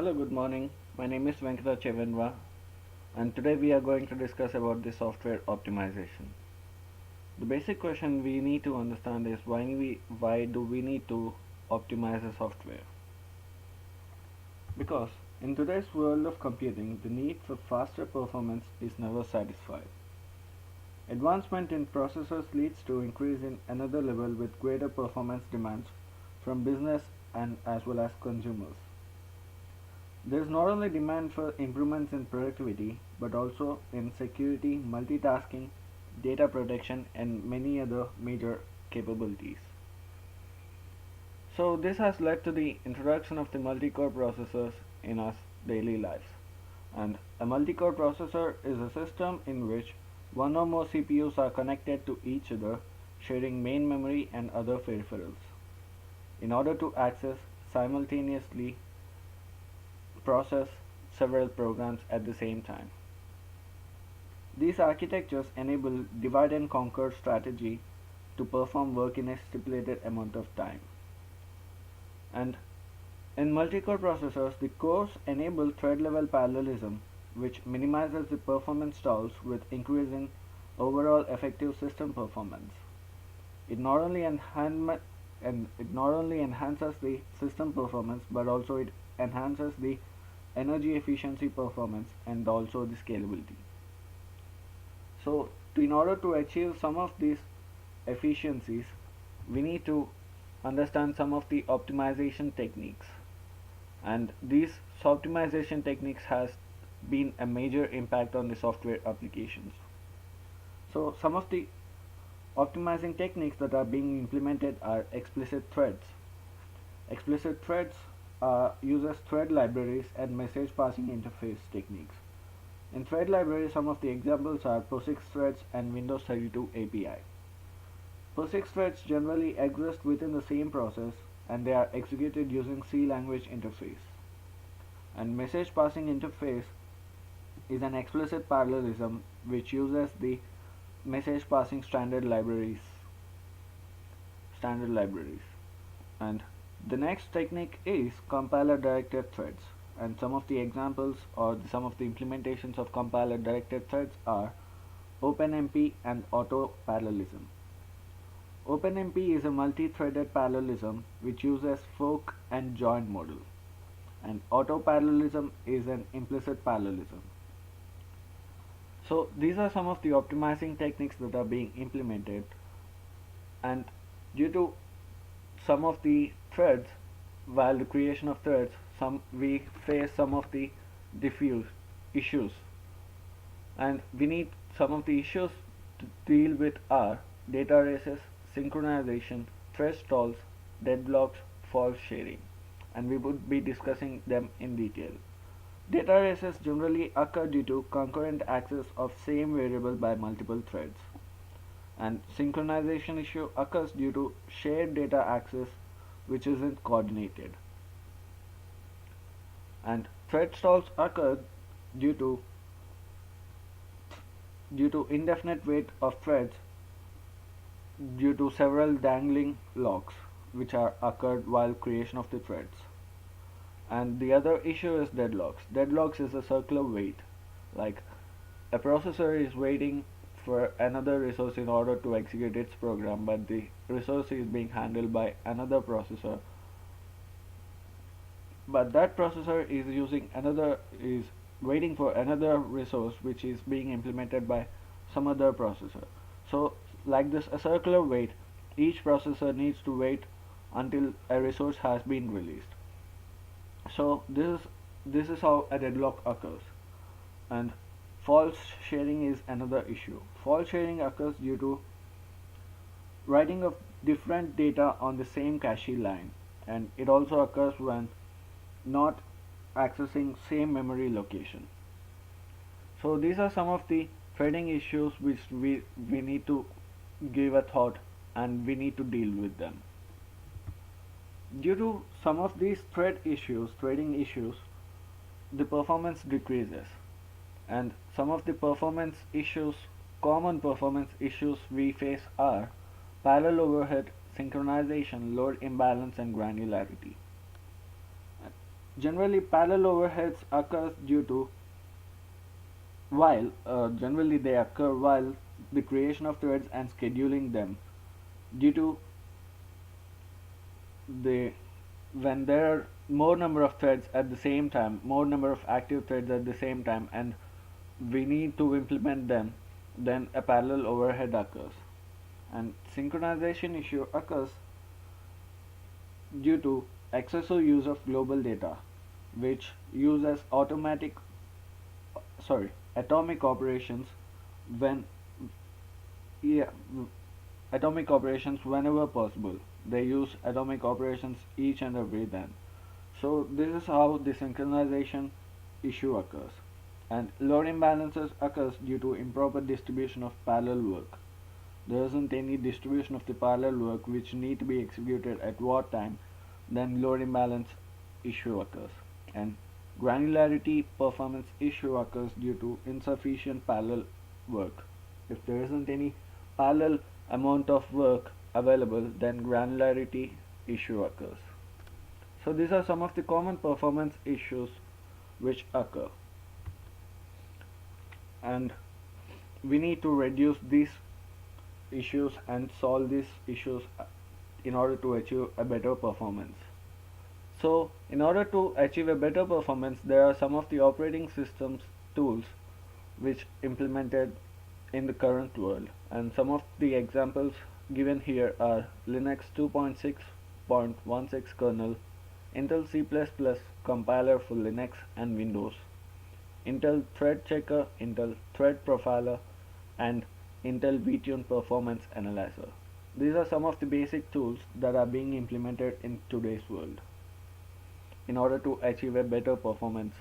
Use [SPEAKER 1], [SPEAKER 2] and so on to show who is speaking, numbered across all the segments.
[SPEAKER 1] Hello, good morning. My name is Venkata Chevenva, and today we are going to discuss about the software optimization. The basic question we need to understand is why do we need to optimize a software? Because in today's world of computing, the need for faster performance is never satisfied. Advancement in processors leads to increase in another level with greater performance demands from business and as well as consumers. There is not only demand for improvements in productivity, but also in security, multitasking, data protection, and many other major capabilities. So, this has led to the introduction of the multi-core processors in our daily lives. And a multi-core processor is a system in which one or more CPUs are connected to each other, sharing main memory and other peripherals, in order to access simultaneously process several programs at the same time. These architectures enable divide and conquer strategy to perform work in a stipulated amount of time. And in multi-core processors, the cores enable thread-level parallelism, which minimizes the performance stalls with increasing overall effective system performance. It not only enhances the system performance, but also it enhances the energy efficiency performance and also the scalability. So in order to achieve some of these efficiencies, we need to understand some of the optimization techniques, and these optimization techniques has been a major impact on the software applications. So some of the optimizing techniques that are being implemented are explicit threads. Explicit threads uses thread libraries and message passing interface techniques. In thread libraries, some of the examples are POSIX threads and Windows 32 API. POSIX threads generally exist within the same process and they are executed using C language interface. And message passing interface is an explicit parallelism which uses the message passing standard libraries. And the next technique is compiler directed threads, and some of the examples or some of the implementations of compiler directed threads are OpenMP and auto parallelism. OpenMP is a multi-threaded parallelism which uses fork and join model, and auto parallelism is an implicit parallelism. So these are some of the optimizing techniques that are being implemented, and due to some of the threads, while the creation of threads, we face some of the diffuse issues, and we need some of the issues to deal with are data races, synchronization, thread stalls, deadlocks, fault sharing, and we would be discussing them in detail. Data races generally occur due to concurrent access of same variable by multiple threads, and synchronization issue occurs due to shared data access which isn't coordinated, and thread stalls occur due to indefinite wait of threads due to several dangling locks which are occurred while creation of the threads. And the other issue is deadlocks. Deadlocks is a circular wait, like a processor is waiting for another resource in order to execute its program, but the resource is being handled by another processor, but that processor is waiting for another resource which is being implemented by some other processor. So like this, a circular wait, each processor needs to wait until a resource has been released. So this is how a deadlock occurs. And false sharing is another issue. False sharing occurs due to writing of different data on the same cache line, and it also occurs when not accessing same memory location. So these are some of the threading issues which we need to give a thought, and we need to deal with them. Due to some of these threading issues, the performance decreases, and some of the common performance issues we face are parallel overhead, synchronization, load imbalance, and granularity. Generally, parallel overheads occurs due to while generally they occur while the creation of threads and scheduling them due to the when there are more number of threads at the same time, more number of active threads at the same time, and we need to implement them, then a parallel overhead occurs. And synchronization issue occurs due to excessive use of global data, which uses atomic operations when yeah, atomic operations whenever possible. They use atomic operations each and every then. So this is how the synchronization issue occurs. And load imbalances occurs due to improper distribution of parallel work. There isn't any distribution of the parallel work which need to be executed at what time, then load imbalance issue occurs. And granularity performance issue occurs due to insufficient parallel work. If there isn't any parallel amount of work available, then granularity issue occurs. So these are some of the common performance issues which occur, and we need to reduce these issues and solve these issues in order to achieve a better performance. So in order to achieve a better performance, there are some of the operating systems tools which implemented in the current world, and some of the examples given here are Linux 2.6.16 kernel, Intel C++ compiler for Linux and Windows, Intel Thread Checker, Intel Thread Profiler, and Intel vTune Performance Analyzer. These are some of the basic tools that are being implemented in today's world in order to achieve a better performance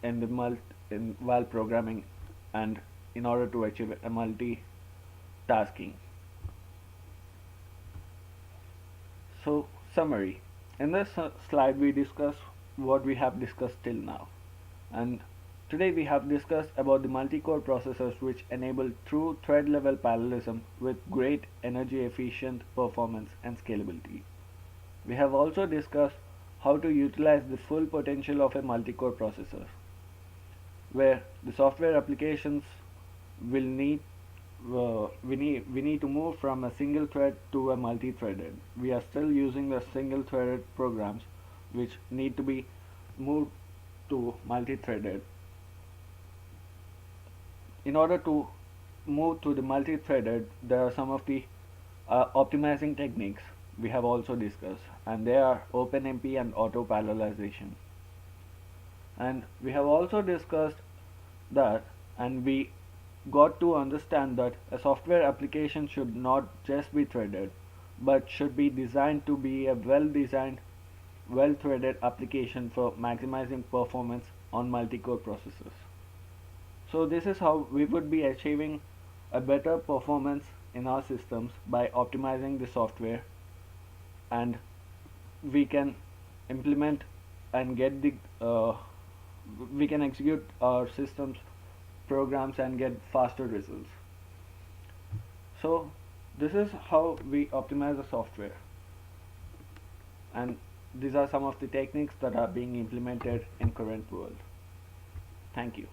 [SPEAKER 1] while programming, and in order to achieve a multitasking. So summary. In this slide we discuss what we have discussed till now, and today we have discussed about the multi-core processors which enable true thread level parallelism with great energy efficient performance and scalability. We have also discussed how to utilize the full potential of a multi-core processor, where the software applications will need we need to move from a single thread to a multi-threaded. We are still using the single threaded programs which need to be moved to multi-threaded. In order to move to the multi-threaded, there are some of the optimizing techniques we have also discussed, and they are OpenMP and auto parallelization. And we have also discussed that, and we got to understand that a software application should not just be threaded, but should be designed to be a well-designed, well-threaded application for maximizing performance on multi-core processors. So this is how we would be achieving a better performance in our systems by optimizing the software, and we can implement and get the we can execute our systems programs and get faster results. So this is how we optimize the software, and these are some of the techniques that are being implemented in current world. Thank you.